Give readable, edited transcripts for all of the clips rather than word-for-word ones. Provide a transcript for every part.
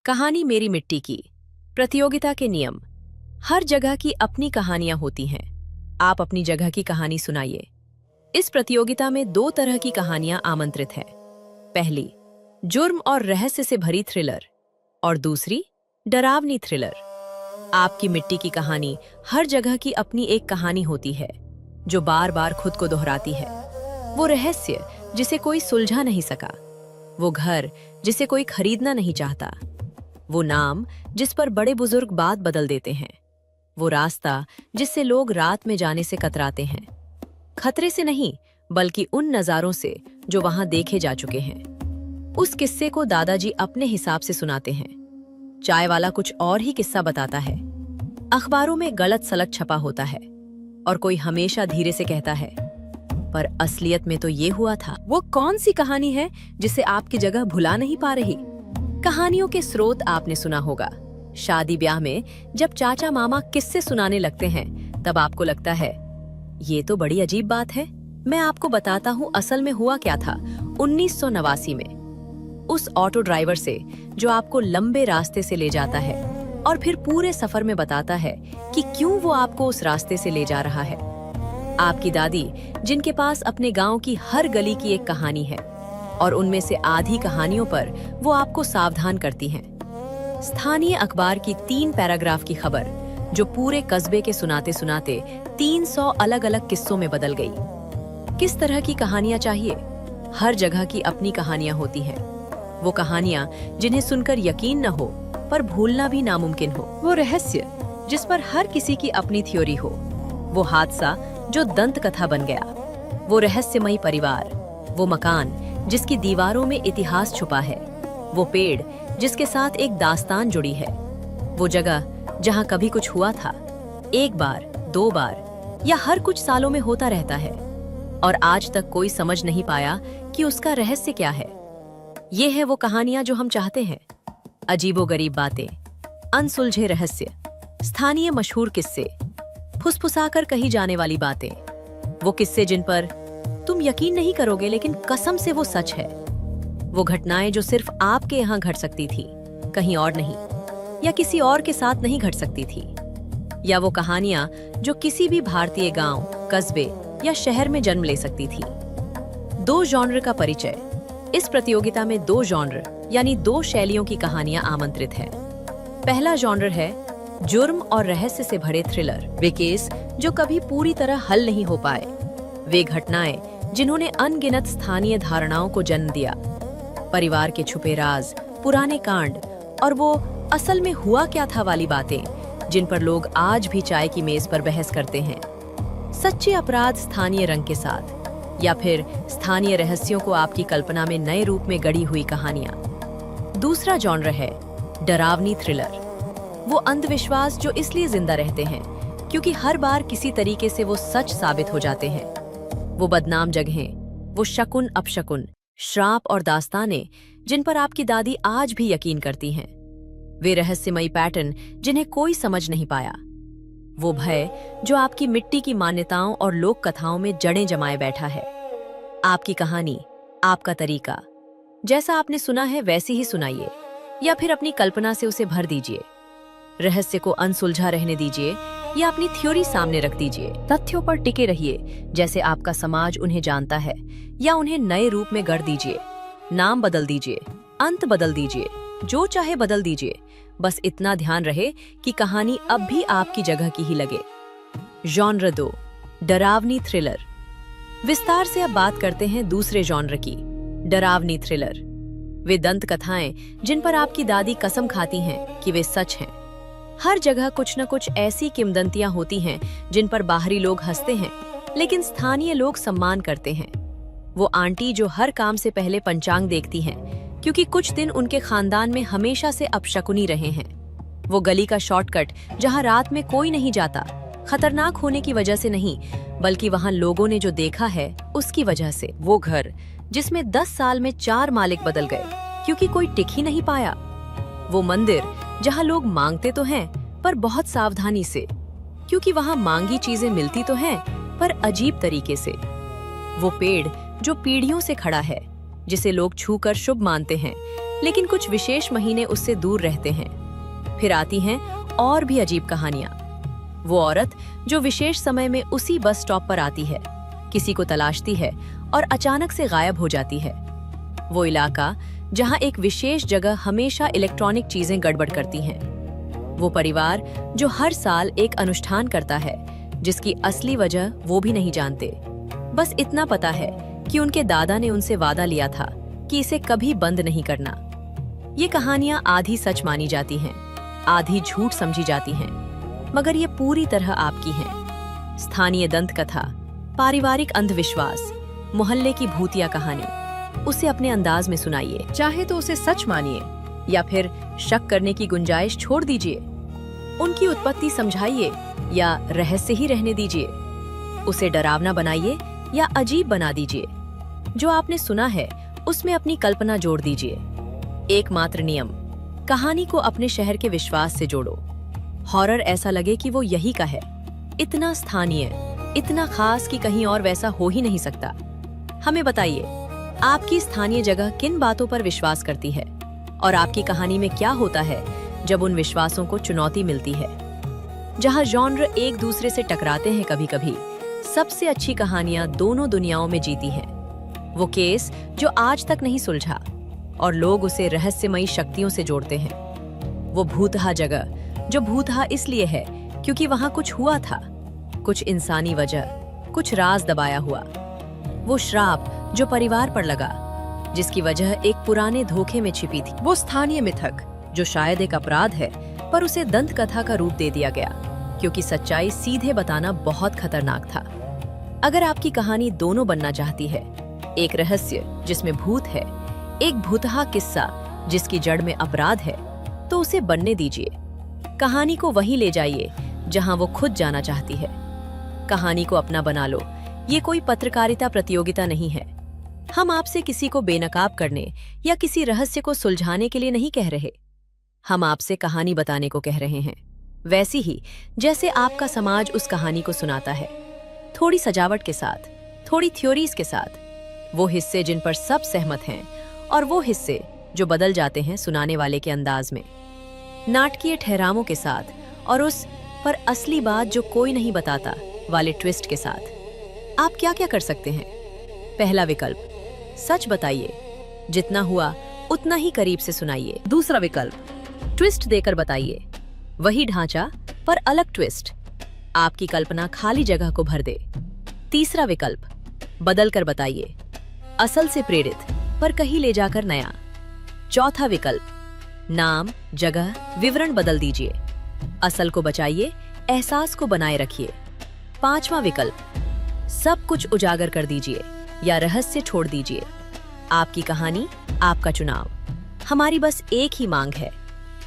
कहानी मेरी मिट्टी की। प्रतियोगिता के नियम। हर जगह की अपनी कहानियां होती हैं। आप अपनी जगह की कहानी सुनाइए। इस प्रतियोगिता में दो तरह की कहानियां आमंत्रित हैं। पहली, जुर्म और रहस्य से भरी थ्रिलर, और दूसरी, डरावनी थ्रिलर। आपकी मिट्टी की कहानी हर जगह की अपनी एक कहानी होती है, जो बार बार खुद को दोहराती है। वो रहस्य जिसे कोई सुलझा नहीं सका, वो घर जिसे कोई खरीदना नहीं चाहता, वो नाम जिस पर बड़े बुजुर्ग बात बदल देते हैं, वो रास्ता जिससे लोग रात में जाने से कतराते हैं। खतरे से नहीं, बल्कि उन नज़ारों से जो वहां देखे जा चुके हैं। उस किस्से को दादाजी अपने हिसाब से सुनाते हैं। चाय वाला कुछ और ही किस्सा बताता है। अखबारों में गलत सलत छपा होता है और कोई हमेशा धीरे से कहता है, पर असलियत में तो ये हुआ था। वो कौन सी कहानी है जिसे आपकी जगह भुला नहीं पा रही? कहानियों के स्रोत आपने सुना होगा। शादी ब्याह में जब चाचा मामा किस्से सुनाने लगते हैं, तब आपको लगता है ये तो बड़ी अजीब बात है। मैं आपको बताता हूँ असल में हुआ क्या था 1989 में। उस ऑटो ड्राइवर से जो आपको लंबे रास्ते से ले जाता है और फिर पूरे सफर में बताता है कि क्यों वो आपको उस रास्ते से ले जा रहा है। आपकी दादी, जिनके पास अपने गांव की हर गली की एक कहानी है, और उनमें से आधी कहानियों पर वो आपको सावधान करती हैं। स्थानीय अखबार की 3 पैराग्राफ की खबर, जो पूरे कस्बे के सुनाते सुनाते 300 अलग अलग किस्सों में बदल गई। किस तरह की कहानियां चाहिए? हर जगह की अपनी कहानियां होती हैं। वो कहानियां जिन्हें सुनकर यकीन न हो, पर भूलना भी नामुमकिन हो। वो रहस्य जिस पर हर किसी की अपनी थ्योरी हो। वो हादसा जो दंत कथा बन गया। वो रहस्यमयी परिवार। वो मकान जिसकी दीवारों में इतिहास छुपा है। वो पेड़ जिसके साथ एक दास्तान जुड़ी है। वो जगह जहां कभी कुछ हुआ था, एक बार, 2 बार या हर कुछ सालों में होता रहता है, और आज तक कोई समझ नहीं पाया कि उसका रहस्य क्या है। ये है वो कहानियां जो हम चाहते हैं। अजीबोगरीब बातें, अनसुलझे रहस्य, स्थानीय मशहूर किस्से, फुसफुसाकर कही जाने वाली बातें। वो किस्से जिन पर तुम यकीन नहीं करोगे, लेकिन कसम से वो सच है। वो घटनाएं जो सिर्फ आपके यहाँ घट सकती थी, कहीं और नहीं, या किसी और के साथ नहीं घट सकती थी। या वो कहानियां जो किसी भी भारतीय गांव, कस्बे या शहर में जन्म ले सकती थी। 2 जॉनर का परिचय। इस प्रतियोगिता में 2 जॉनर यानी 2 शैलियों की कहानियां आमंत्रित हैं। पहला जॉनर है जुर्म और रहस्य से भरे थ्रिलर। वे केस जो कभी पूरी तरह हल नहीं हो पाए। वे घटनाएं जिन्होंने अनगिनत स्थानीय धारणाओं को जन्म दिया। परिवार के छुपे राज, पुराने कांड, और वो असल में हुआ क्या था वाली बातें, जिन पर लोग आज भी चाय की मेज पर बहस करते हैं। सच्चे अपराध स्थानीय रंग के साथ, या फिर स्थानीय रहस्यों को आपकी कल्पना में नए रूप में गढ़ी हुई कहानियां। दूसरा जॉनर है डरावनी थ्रिलर। वो अंधविश्वास जो इसलिए जिंदा रहते हैं क्योंकि हर बार किसी तरीके से वो सच साबित हो जाते हैं। वो बदनाम जगहें, वो शकुन अपशकुन, श्राप और दास्तानें जिन पर आपकी दादी आज भी यकीन करती हैं। वे रहस्यमयी पैटर्न जिन्हें कोई समझ नहीं पाया। वो भय जो आपकी मिट्टी की मान्यताओं और लोक कथाओं में जड़ें जमाए बैठा है। आपकी कहानी, आपका तरीका, जैसा आपने सुना है वैसी ही सुनाइए, या फिर अपनी कल्पना से उसे भर दीजिए। रहस्य को अनसुलझा रहने दीजिए या अपनी थ्योरी सामने रख दीजिए। तथ्यों पर टिके रहिए जैसे आपका समाज उन्हें जानता है, या उन्हें नए रूप में गढ़ दीजिए। नाम बदल दीजिए, अंत बदल दीजिए, जो चाहे बदल दीजिए। बस इतना ध्यान रहे कि कहानी अब भी आपकी जगह की ही लगे। जॉनर 2, डरावनी थ्रिलर। विस्तार से अब बात करते हैं दूसरे जॉनर की, डरावनी थ्रिलर। वे दंत कथाएं जिन पर आपकी दादी कसम खाती हैं कि वे सच हैं। हर जगह कुछ न कुछ ऐसी किंवदंतियां होती हैं जिन पर बाहरी लोग हंसते हैं, लेकिन स्थानीय लोग सम्मान करते हैं। वो आंटी जो हर काम से पहले पंचांग देखती हैं, क्योंकि कुछ दिन उनके खानदान में हमेशा से अपशकुनी रहे हैं। वो गली का शॉर्टकट जहां रात में कोई नहीं जाता, खतरनाक होने की वजह से नहीं, बल्कि वहां लोगों ने जो देखा है उसकी वजह से। वो घर जिसमें 10 साल में 4 मालिक बदल गए क्योंकि कोई टिक ही नहीं पाया। वो मंदिर जहां लोग मांगते तो हैं, पर बहुत सावधानी से, क्योंकि वहां मांगी चीजें मिलती तो हैं, पर अजीब तरीके से। वो पेड़ जो पीढ़ियों से खड़ा है, जिसे लोग छूकर शुभ मानते हैं, लेकिन कुछ विशेष महीने उससे दूर रहते हैं। फिर आती हैं और भी अजीब कहानियां। वो औरत जो विशेष समय में उसी बस स्टॉप पर आती है, किसी को तलाशती है और अचानक से गायब हो जाती है। वो इलाका जहां एक विशेष जगह हमेशा इलेक्ट्रॉनिक चीजें गड़बड़ करती हैं। वो परिवार जो हर साल एक अनुष्ठान करता है जिसकी असली वजह वो भी नहीं जानते। बस इतना पता है कि उनके दादा ने उनसे वादा लिया था कि इसे कभी बंद नहीं करना। ये कहानियां आधी सच मानी जाती हैं, आधी झूठ समझी जाती हैं, मगर ये पूरी तरह आपकी हैं। स्थानीय दंत कथा, पारिवारिक अंधविश्वास, मोहल्ले की भूतिया कहानी, उसे अपने अंदाज में सुनाइए। चाहे तो उसे सच मानिए या फिर शक करने की गुंजाइश छोड़ दीजिए। उनकी उत्पत्ति समझाइए या रहस्य ही रहने दीजिए। उसे डरावना बनाइए या अजीब बना दीजिए। जो आपने सुना है उसमें अपनी कल्पना जोड़ दीजिए। एकमात्र नियम, कहानी को अपने शहर के विश्वास से जोड़ो। हॉरर ऐसा लगे कि वो यही का है, इतना स्थानीय, इतना खास कि कहीं और वैसा हो ही नहीं सकता। हमें बताइए, आपकी स्थानीय जगह किन बातों पर विश्वास करती है और आपकी कहानी में क्या होता है जब उन विश्वासों को चुनौती मिलती है। जहां जॉनर एक दूसरे से टकराते हैं, कभी कभी सबसे अच्छी कहानियां दोनों दुनियाओं में जीती हैं। वो केस जो आज तक नहीं सुलझा और लोग उसे रहस्यमयी शक्तियों से जोड़ते हैं। वो भूतहा जगह जो भूतहा इसलिए है क्योंकि वहां कुछ हुआ था, कुछ इंसानी वजह, कुछ राज दबाया हुआ। वो श्राप जो परिवार पर लगा, जिसकी वजह एक पुराने धोखे में छिपी थी। वो स्थानीय मिथक जो शायद एक अपराध है, पर उसे दंत कथा का रूप दे दिया गया क्योंकि सच्चाई सीधे बताना बहुत खतरनाक था। अगर आपकी कहानी दोनों बनना चाहती है, एक रहस्य जिसमें भूत है, एक भूतहा किस्सा जिसकी जड़ में अपराध है, तो उसे बनने दीजिए। कहानी को वहीं ले जाइए जहां वो खुद जाना चाहती है। कहानी को अपना बना लो। ये कोई पत्रकारिता प्रतियोगिता नहीं है। हम आपसे किसी को बेनकाब करने या किसी रहस्य को सुलझाने के लिए नहीं कह रहे। हम आपसे कहानी बताने को कह रहे हैं, वैसी ही जैसे आपका समाज उस कहानी को सुनाता है। थोड़ी सजावट के साथ, थोड़ी थ्योरीज के साथ। वो हिस्से जिन पर सब सहमत हैं और वो हिस्से जो बदल जाते हैं सुनाने वाले के अंदाज में। नाटकीय ठहरावों के साथ और उस पर असली बात जो कोई नहीं बताता वाले ट्विस्ट के साथ। आप क्या क्या कर सकते हैं? पहला विकल्प, सच बताइए, जितना हुआ उतना ही करीब से सुनाइए। दूसरा विकल्प, ट्विस्ट देकर बताइए, वही ढांचा पर अलग ट्विस्ट, आपकी कल्पना खाली जगह को भर दे। तीसरा विकल्प, बदल कर बताइए, असल से प्रेरित पर कहीं ले जाकर नया। चौथा विकल्प, नाम, जगह, विवरण बदल दीजिए, असल को बचाइए, एहसास को बनाए रखिए। पांचवा विकल्प, सब कुछ उजागर कर दीजिए या रहस्य छोड़ दीजिए। आपकी कहानी, आपका चुनाव। हमारी बस एक ही मांग है,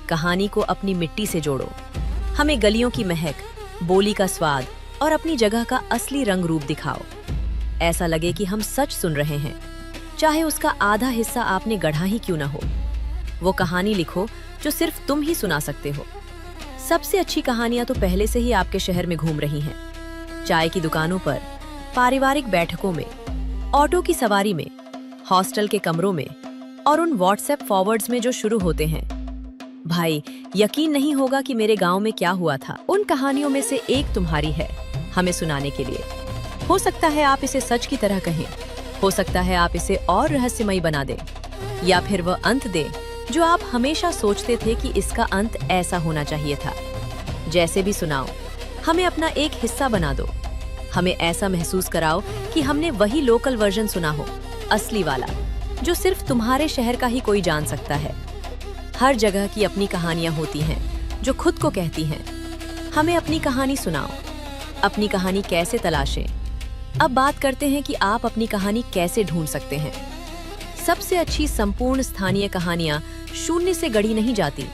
कहानी को अपनी मिट्टी से जोड़ो। हमें गलियों की महक, बोली का स्वाद और अपनी जगह का असली रंग रूप दिखाओ। ऐसा लगे कि हम सच सुन रहे हैं, चाहे उसका आधा हिस्सा आपने गढ़ा ही क्यों ना हो। वो कहानी लिखो जो सिर्फ तुम ही सुना सकते हो। सबसे अच्छी कहानियां तो पहले से ही आपके शहर में घूम रही हैं। चाय की दुकानों पर, पारिवारिक बैठकों में, ऑटो की सवारी में, हॉस्टल के कमरों में और उन व्हाट्सएप फॉरवर्ड्स में जो शुरू होते हैं। भाई, यकीन नहीं होगा कि मेरे गांव में क्या हुआ था। उन कहानियों में से एक तुम्हारी है हमें सुनाने के लिए। हो सकता है आप इसे सच की तरह कहें, हो सकता है आप इसे और रहस्यमयी बना दें, या फिर वह अंत दें जो आप हमेशा सोचते थे कि इसका अंत ऐसा होना चाहिए था। जैसे भी सुनाओ, हमें अपना एक हिस्सा बना दो। हमें ऐसा महसूस कराओ कि हमने वही लोकल वर्जन सुना हो, असली वाला, जो सिर्फ तुम्हारे शहर का ही कोई जान सकता है। हर जगह की अपनी कहानियां होती हैं जो खुद को कहती हैं। हमें अपनी कहानी सुनाओ। अपनी कहानी कैसे तलाशें? अब बात करते हैं कि आप अपनी कहानी कैसे ढूंढ सकते हैं। सबसे अच्छी संपूर्ण स्थानीय कहानियां शून्य से गढ़ी नहीं जाती।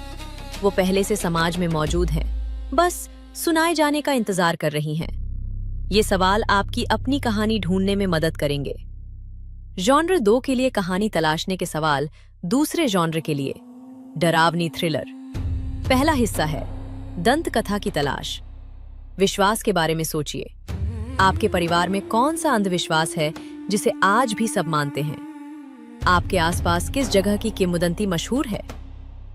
वो पहले से समाज में मौजूद हैं, बस सुनाए जाने का इंतजार कर रही हैं। ये सवाल आपकी अपनी कहानी ढूंढने में मदद करेंगे। जॉनर 2 के लिए कहानी तलाशने के सवाल दूसरे जॉनर के लिए, डरावनी थ्रिलर। पहला हिस्सा है दंत कथा की तलाश। विश्वास के बारे में सोचिए। आपके परिवार में कौन सा अंधविश्वास है जिसे आज भी सब मानते हैं? आपके आसपास किस जगह की किंवदंती मशहूर है?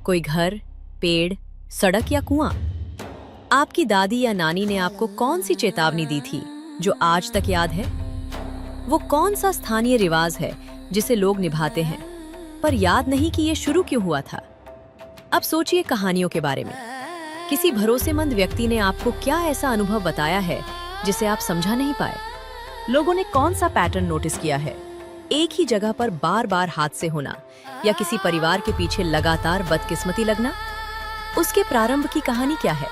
कोई घर, पेड़, सड़क या कुआं? आपकी दादी या नानी ने आपको कौन सी चेतावनी दी थी जो आज तक याद है? वो कौन सा स्थानीय रिवाज है जिसे लोग निभाते हैं पर याद नहीं कि ये शुरू क्यों हुआ था? अब सोचिए कहानियों के बारे में। किसी भरोसेमंद व्यक्ति ने आपको क्या ऐसा अनुभव बताया है जिसे आप समझा नहीं पाए? लोगों ने कौन सा पैटर्न नोटिस किया है? एक ही जगह पर बार बार हादसे होना या किसी परिवार के पीछे लगातार बदकिस्मती लगना? उसके प्रारंभ की कहानी क्या है?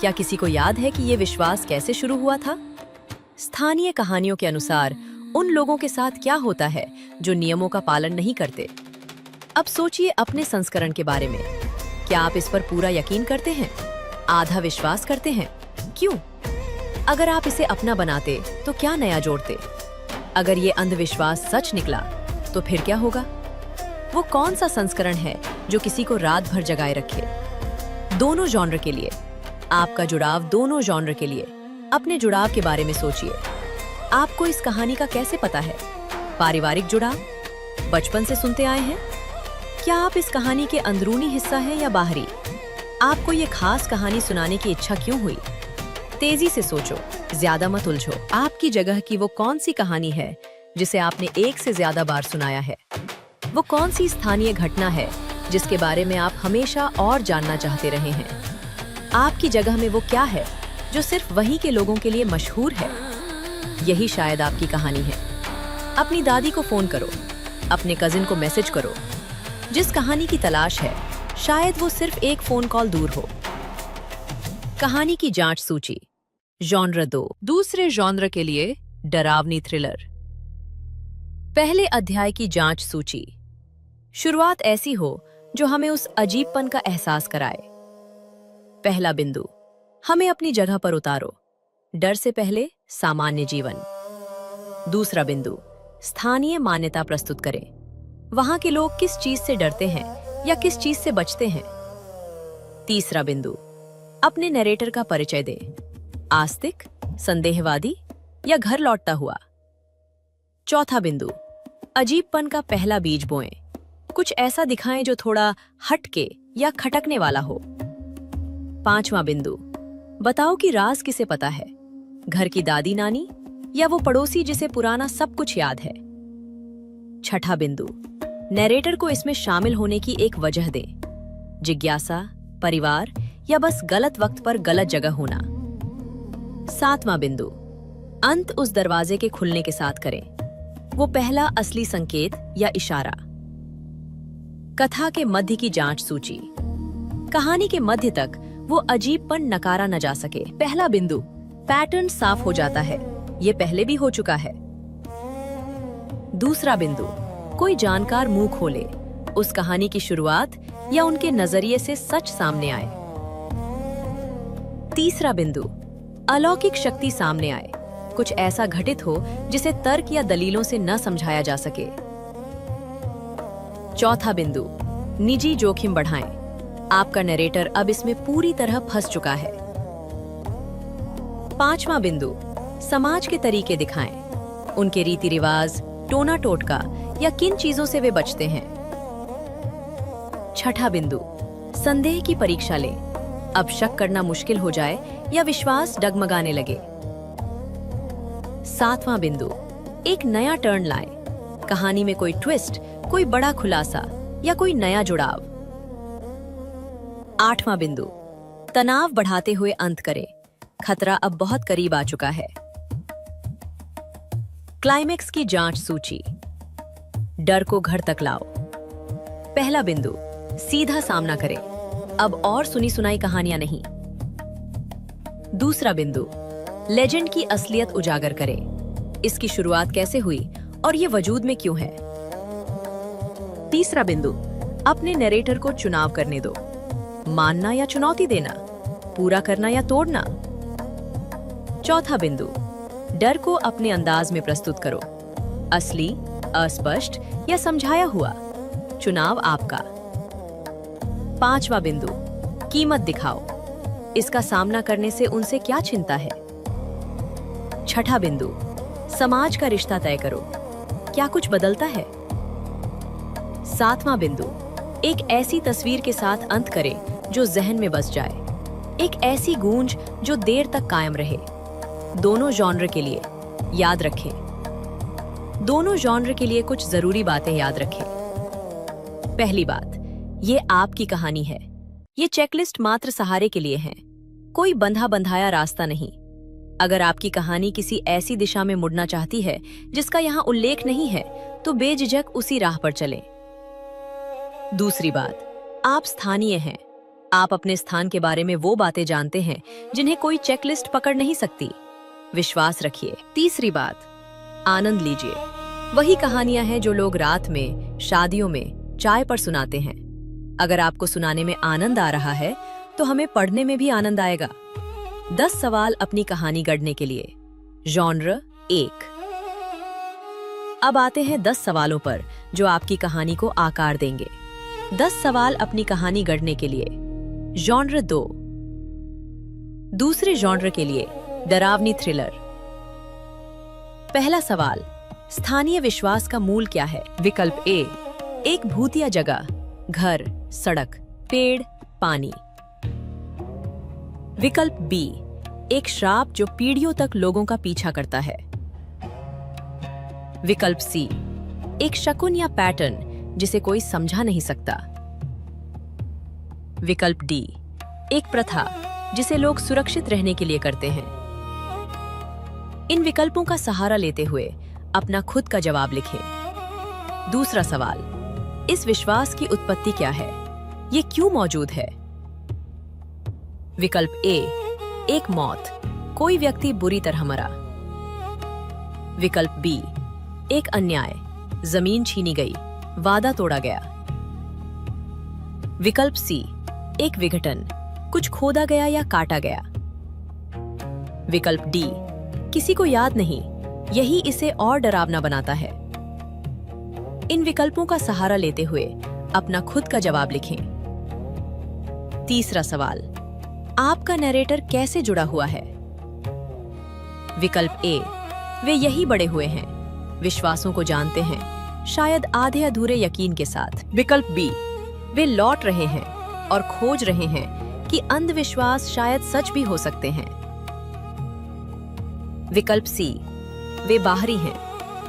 क्या किसी को याद है कि ये विश्वास कैसे शुरू हुआ था? स्थानीय कहानियों के अनुसार उन लोगों के साथ क्या होता है जो नियमों का पालन नहीं करते? अब सोचिए अपने संस्करण के बारे में। क्या आप इस पर पूरा यकीन करते हैं? आधा विश्वास करते हैं? क्यों? अगर आप इसे अपना बनाते तो क्या नया जोड़ते? अगर ये अंधविश्वास सच निकला तो फिर क्या होगा? वो कौन सा संस्करण है जो किसी को रात भर जगाए रखे? दोनों जॉनर के लिए आपका जुड़ाव, दोनों जॉनर के लिए अपने जुड़ाव के बारे में सोचिए। आपको इस कहानी का कैसे पता है? पारिवारिक जुड़ाव, बचपन से सुनते आए हैं? क्या आप इस कहानी के अंदरूनी हिस्सा हैं या बाहरी? आपको ये खास कहानी सुनाने की इच्छा क्यों हुई? तेजी से सोचो, ज्यादा मत उलझो। आपकी जगह की वो कौन सी कहानी है जिसे आपने एक से ज्यादा बार सुनाया है? वो कौन सी स्थानीय घटना है जिसके बारे में आप हमेशा और जानना चाहते रहे हैं? आपकी जगह में वो क्या है जो सिर्फ वहीं के लोगों के लिए मशहूर है? यही शायद आपकी कहानी है। अपनी दादी को फोन करो, अपने कजिन को मैसेज करो। जिस कहानी की तलाश है, शायद वो सिर्फ एक फोन कॉल दूर हो। कहानी की जांच सूची। जॉनर 2, दूसरे जॉनर के लिए डरावनी थ्रिलर। पहले अध्याय की जांच सूची। शुरुआत ऐसी हो जो हमें उस अजीबपन का एहसास कराए। पहला बिंदु, हमें अपनी जगह पर उतारो। डर से पहले सामान्य जीवन। दूसरा बिंदु, स्थानीय मान्यता प्रस्तुत करें। वहां के लोग किस चीज से डरते हैं या किस चीज से बचते हैं? तीसरा बिंदु, अपने नरेटर का परिचय दें। आस्तिक, संदेहवादी या घर लौटता हुआ? चौथा बिंदु, अजीबपन का पहला बीज बोएं। कुछ ऐसा दिखाएं जो थोड़ा हटके या खटकने वाला हो। पांचवा बिंदु, बताओ कि राज किसे पता है? घर की दादी नानी या वो पड़ोसी जिसे पुराना सब कुछ याद है? छठा बिंदु, नैरेटर को इसमें शामिल होने की एक वजह दें। जिज्ञासा, परिवार या बस गलत वक्त पर गलत जगह होना। सातवां बिंदु, अंत उस दरवाजे के खुलने के साथ करें। वो पहला असली संकेत या इशारा। कथा के मध्य की जांच सूची। कहानी के मध्य तक वो अजीबपन नकारा न जा सके। पहला बिंदु, पैटर्न साफ हो जाता है। ये पहले भी हो चुका है। दूसरा बिंदु, कोई जानकार मुंह खोले, उस कहानी की शुरुआत या उनके नजरिए से सच सामने आए। तीसरा बिंदु, अलौकिक शक्ति सामने आए, कुछ ऐसा घटित हो जिसे तर्क या दलीलों से न समझाया जा सके। चौथा बिंदु, निजी जोखिम बढ़ाएं। आपका नरेटर अब इसमें पूरी तरह फंस चुका है। पांचवा बिंदु, समाज के तरीके दिखाएं। उनके रीति रिवाज, टोना टोटका या किन चीजों से वे बचते हैं। छठा बिंदु, संदेह की परीक्षा लें। अब शक करना मुश्किल हो जाए या विश्वास डगमगाने लगे। सातवां बिंदु, एक नया टर्न लाएं। कहानी में कोई ट्विस्ट, कोई बड़ा खुलासा या कोई नया जुड़ाव। आठवां बिंदु, तनाव बढ़ाते हुए अंत करें। खतरा अब बहुत करीब आ चुका है। क्लाइमेक्स की जांच सूची। डर को घर तक लाओ। पहला बिंदु, सीधा सामना करें। अब और सुनी सुनाई कहानियां नहीं। दूसरा बिंदु, लेजेंड की असलियत उजागर करें। इसकी शुरुआत कैसे हुई और ये वजूद में क्यों है। तीसरा बिंदु, अपने नरेटर को चुनाव करने दो। मानना या चुनौती देना, पूरा करना या तोड़ना। चौथा बिंदु, डर को अपने अंदाज में प्रस्तुत करो। असली, अस्पष्ट या समझाया हुआ, चुनाव आपका। पांचवा बिंदु, कीमत दिखाओ। इसका सामना करने से उनसे क्या चिंता है। छठा बिंदु, समाज का रिश्ता तय करो। क्या कुछ बदलता है। सातवां बिंदु, एक ऐसी तस्वीर के साथ अंत करें जो जहन में बस जाए, एक ऐसी गूंज जो देर तक कायम रहे। दोनों जॉनर के लिए याद रखें। दोनों जॉनर के लिए कुछ जरूरी बातें याद रखें। पहली बात, ये आपकी कहानी है। ये चेकलिस्ट मात्र सहारे के लिए है, कोई बंधा बंधाया रास्ता नहीं। अगर आपकी कहानी किसी ऐसी दिशा में मुड़ना चाहती है जिसका यहाँ उल्लेख नहीं है, तो बेझिझक उसी राह पर चलें। दूसरी बात, आप स्थानीय हैं। आप अपने स्थान के बारे में वो बातें जानते हैं जिन्हें कोई चेकलिस्ट पकड़ नहीं सकती। विश्वास रखिए। तीसरी बात, आनंद लीजिए। वही कहानियां हैं जो लोग रात में, शादियों में, चाय पर सुनाते हैं। अगर आपको सुनाने में आनंद आ रहा है तो हमें पढ़ने में भी आनंद आएगा। 10 सवाल अपनी कहानी गढ़ने के लिए। जॉनर 1। अब आते हैं 10 सवालों पर जो आपकी कहानी को आकार देंगे। 10 सवाल अपनी कहानी गढ़ने के लिए। जॉनर 2। दूसरे जॉनर के लिए डरावनी थ्रिलर। पहला सवाल, स्थानीय विश्वास का मूल क्या है? विकल्प ए, एक भूतिया जगह, घर, सड़क, पेड़, पानी। विकल्प बी, एक श्राप जो पीढ़ियों तक लोगों का पीछा करता है। विकल्प सी, एक शकुन या पैटर्न जिसे कोई समझा नहीं सकता। विकल्प डी, एक प्रथा जिसे लोग सुरक्षित रहने के लिए करते हैं। इन विकल्पों का सहारा लेते हुए अपना खुद का जवाब लिखें। दूसरा सवाल, इस विश्वास की उत्पत्ति क्या है? ये क्यों मौजूद है? विकल्प ए, एक मौत, कोई व्यक्ति बुरी तरह मरा। विकल्प बी, एक अन्याय, जमीन छीनी गई, वादा तोड़ा गया। विकल्प सी, एक विघटन, कुछ खोदा गया या काटा गया। विकल्प डी, किसी को याद नहीं, यही इसे और डरावना बनाता है। इन विकल्पों का सहारा लेते हुए अपना खुद का जवाब लिखें। तीसरा सवाल, आपका नैरेटर कैसे जुड़ा हुआ है? विकल्प ए, वे यही बड़े हुए हैं, विश्वासों को जानते हैं, शायद आधे अधूरे यकीन के साथ। विकल्प बी, वे लौट रहे हैं और खोज रहे हैं कि अंधविश्वास शायद सच भी हो सकते हैं। विकल्प सी, वे बाहरी हैं,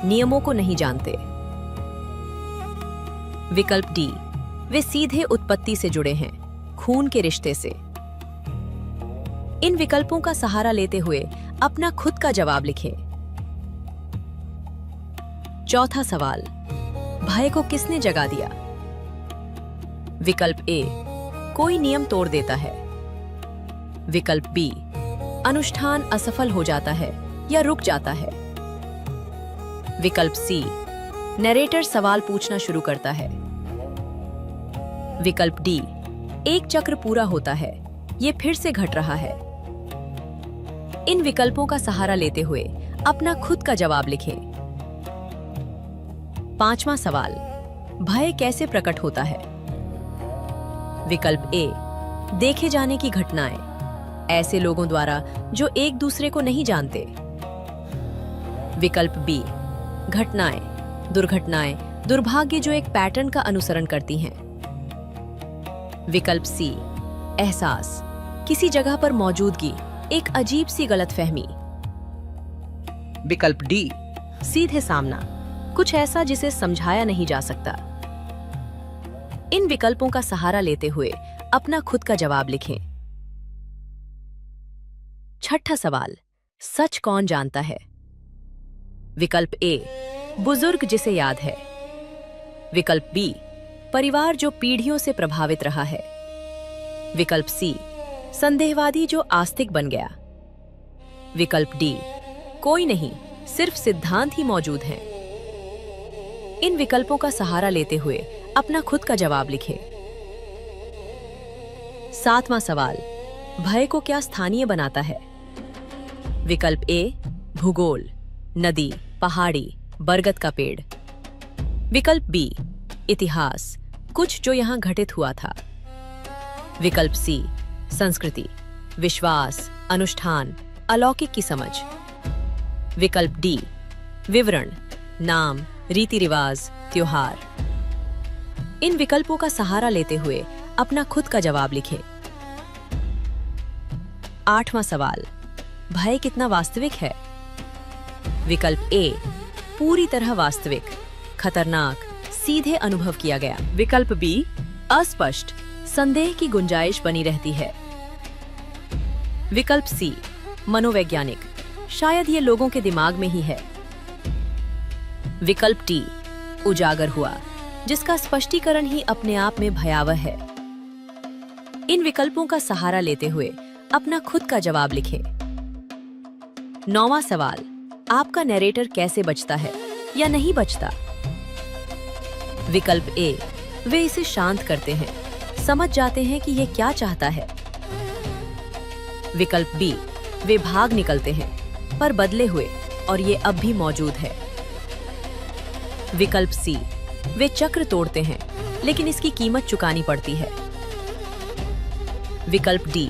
नियमों को नहीं जानते। विकल्प डी, वे सीधे उत्पत्ति से जुड़े हैं, खून के रिश्ते से। इन विकल्पों का सहारा लेते हुए अपना खुद का जवाब लिखें। चौथा सवाल, भय को किसने जगा दिया? विकल्प ए, कोई नियम तोड़ देता है। विकल्प बी, अनुष्ठान असफल हो जाता है या रुक जाता है। विकल्प सी, नैरेटर सवाल पूछना शुरू करता है। विकल्प डी, एक चक्र पूरा होता है, ये फिर से घट रहा है। इन विकल्पों का सहारा लेते हुए अपना खुद का जवाब लिखें। पांचवा सवाल, भय कैसे प्रकट होता है? विकल्प ए, देखे जाने की घटनाएं, ऐसे लोगों द्वारा जो एक दूसरे को नहीं जानते। विकल्प बी, घटनाएं, दुर्घटनाएं, दुर्भाग्य जो एक पैटर्न का अनुसरण करती हैं। विकल्प सी, एहसास, किसी जगह पर मौजूदगी, एक अजीब सी गलतफहमी। विकल्प डी, सीधे सामना, कुछ ऐसा जिसे समझाया नहीं जा सकता। इन विकल्पों का सहारा लेते हुए अपना खुद का जवाब लिखें। छठा सवाल, सच कौन जानता है? विकल्प ए, बुजुर्ग जिसे याद है। विकल्प बी, परिवार जो पीढ़ियों से प्रभावित रहा है। विकल्प सी, संदेहवादी जो आस्तिक बन गया। विकल्प डी, कोई नहीं, सिर्फ सिद्धांत ही मौजूद हैं। इन विकल्पों का सहारा लेते हुए अपना खुद का जवाब लिखें। सातवां सवाल, भय को क्या स्थानीय बनाता है? विकल्प ए, भूगोल, नदी, पहाड़ी, बरगद का पेड़। विकल्प बी, इतिहास, कुछ जो यहां घटित हुआ था। विकल्प सी, संस्कृति, विश्वास, अनुष्ठान, अलौकिक की समझ। विकल्प डी, विवरण, नाम, रीति रिवाज, त्योहार। इन विकल्पों का सहारा लेते हुए अपना खुद का जवाब लिखें। 8वां सवाल, भय कितना वास्तविक है? विकल्प ए, पूरी तरह वास्तविक, खतरनाक, सीधे अनुभव किया गया। विकल्प बी, अस्पष्ट, संदेह की गुंजाइश बनी रहती है। विकल्प सी, मनोवैज्ञानिक, शायद ये लोगों के दिमाग में ही है। विकल्प डी, उजागर हुआ, जिसका स्पष्टीकरण ही अपने आप में भयावह है। इन विकल्पों का सहारा लेते हुए अपना खुद का जवाब लिखें। 9वां सवाल, आपका नैरेटर कैसे बचता है या नहीं बचता? विकल्प ए, वे इसे शांत करते हैं, समझ जाते हैं कि ये क्या चाहता है। विकल्प बी, वे भाग निकलते हैं पर बदले हुए और ये अब भी मौजूद है। विकल्प सी, वे चक्र तोड़ते हैं लेकिन इसकी कीमत चुकानी पड़ती है। विकल्प डी,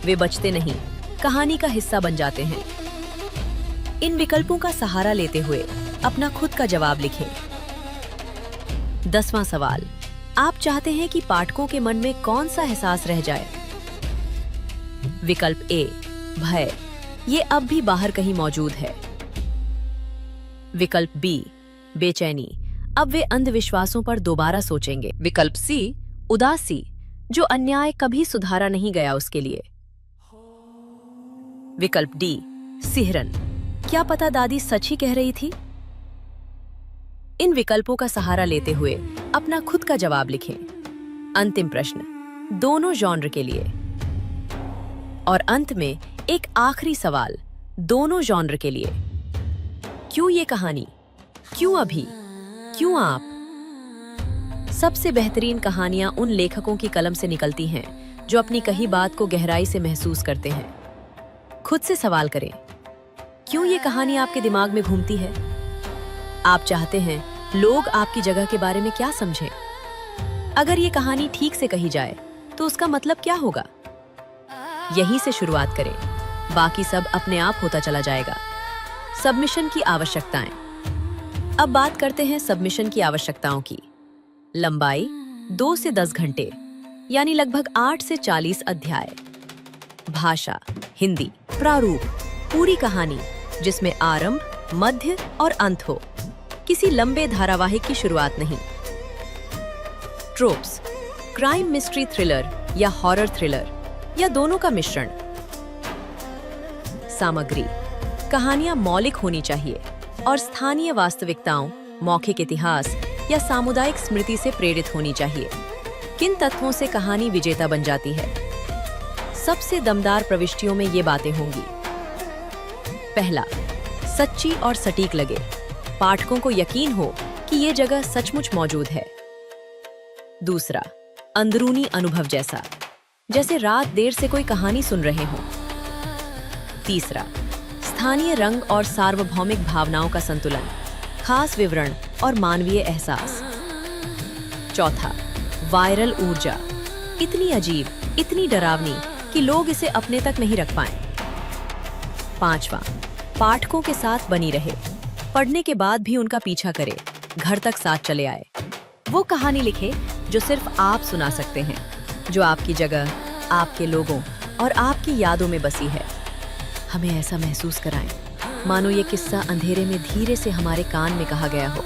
वे बचते नहीं, कहानी का हिस्सा बन जाते हैं। इन विकल्पों का सहारा लेते हुए अपना खुद का जवाब लिखें। 10वां सवाल, आप चाहते हैं कि पाठकों के मन में कौन सा एहसास रह जाए? विकल्प ए, भय, ये अब भी बाहर कहीं मौजूद है। विकल्प बी, बेचैनी, अब वे अंधविश्वासों पर दोबारा सोचेंगे। विकल्प सी, उदासी, जो अन्याय कभी सुधारा नहीं गया उसके लिए। विकल्प डी, सिहरन, क्या पता दादी सच ही कह रही थी? इन विकल्पों का सहारा लेते हुए अपना खुद का जवाब लिखें। अंतिम प्रश्न, दोनों जॉनर के लिए। और अंत में एक आखिरी सवाल, दोनों जॉनर के लिए। क्यों ये कहानी? क्यों अभी? क्यों आप? सबसे बेहतरीन कहानियां उन लेखकों की कलम से निकलती हैं जो अपनी कही बात को गहराई से महसूस करते हैं। खुद से सवाल करें, क्यों ये कहानी आपके दिमाग में घूमती है? आप चाहते हैं लोग आपकी जगह के बारे में क्या समझें? अगर ये कहानी ठीक से कही जाए तो उसका मतलब क्या होगा? यहीं से शुरुआत करें, बाकी सब अपने आप होता चला जाएगा। सबमिशन की आवश्यकताएं। अब बात करते हैं सबमिशन की आवश्यकताओं की। लंबाई 2 से 10 घंटे, यानी लगभग 8 से 40 अध्याय। भाषा हिंदी। प्रारूप पूरी कहानी जिसमें आरंभ, मध्य और अंत हो, किसी लंबे धारावाहिक की शुरुआत नहीं। ट्रोप्स क्राइम मिस्ट्री थ्रिलर या हॉरर थ्रिलर या दोनों का मिश्रण। सामग्री कहानियां मौलिक होनी चाहिए और स्थानीय वास्तविकताओं, मौखिक इतिहास या सामुदायिक स्मृति से प्रेरित होनी चाहिए। किन तत्वों से कहानी विजेता बन जाती है? सबसे दमदार प्रविष्टियों में ये बातें होंगी। पहला, सच्ची और सटीक लगे, पाठकों को यकीन हो कि ये जगह सचमुच मौजूद है। दूसरा, अंदरूनी अनुभव जैसा, जैसे रात देर से कोई कहानी सुन रहे हों। तीसरा, स्थानीय रंग और सार्वभौमिक भावनाओं का संतुलन, खास विवरण और मानवीय एहसास। चौथा, वायरल ऊर्जा, इतनी अजीब, इतनी डरावनी कि लोग इसे अपने तक नहीं रख पाएं। पांचवा, पाठकों के साथ बनी रहे, पढ़ने के बाद भी उनका पीछा करे, घर तक साथ चले आए। वो कहानी लिखे जो सिर्फ आप सुना सकते हैं, जो आपकी जगह, आपके लोगों और आपकी यादों में बसी है। हमें ऐसा महसूस कराएं मानो ये किस्सा अंधेरे में धीरे से हमारे कान में कहा गया हो।